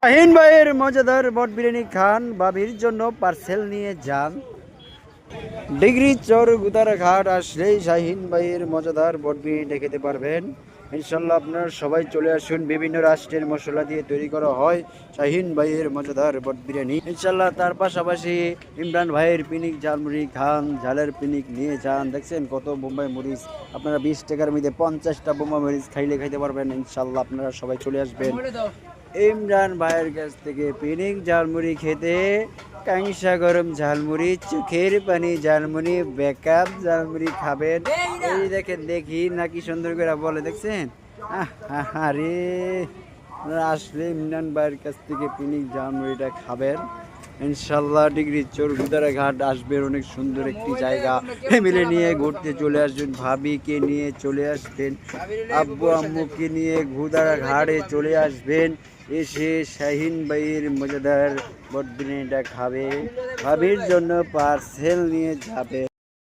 শাহিন ভাইয়ের মজাদার বট বিরিয়ানি খান, ভাবির জন্য পার্সেল নিয়ে যান। ডিগ্রি চর গুদার ঘাট আসলেই শাহিন ভাইয়ের মজাদার বট বিরিয়ানি খেতে পারবেন। ইনশাল্লাহ আপনারা সবাই চলে আসুন। বিভিন্ন রাষ্ট্রের মশলা দিয়ে তৈরি করা হয় শাহিন ভাইয়ের মজাদার বট বিরিয়ানি। ইনশাল্লাহ তার পাশাপাশি ইমরান ভাইয়ের পিনিক ঝালমুড়ি খান, ঝালের পিনিক নিয়ে যান। দেখছেন কত বোম্বাই মরিচ, আপনারা 20 টাকার মধ্যে 50টা বোম্বাই মরিচ খাইতে পারবেন। ইনশাল্লাহ আপনারা সবাই চলে আসবেন ইমরান ভাইয়ের কাছ থেকে পিনিক ঝালমুড়ি খেতে। কাংসা গরম ঝালমুড়ি, চোখের পানি ঝালমুড়ি, বেকআপ ঝালমুড়ি খাবেন। এই দেখেন, দেখি নাকি সুন্দর করে বলে, দেখছেন? আরে আসলে ইমরান ভাইয়ের কাছ থেকে পিনিক ঝালমুড়িটা খাবেন ইনশাল্লাহ। ডিগ্রি চোর গুদারা ঘাট আসবেন, অনেক সুন্দর একটি জায়গা। ফ্যামিলি নিয়ে ঘুরতে চলে আসবেন, ভাবিকে নিয়ে চলে আসবেন, আব্বু আম্মুকে নিয়ে গুদারা ঘাটে চলে আসবেন। এসে শাহিন ভাইয়ের মজাদার বট বিরিয়ানিটা খাবে, ভাবির জন্য পার্সেল নিয়ে যাবে।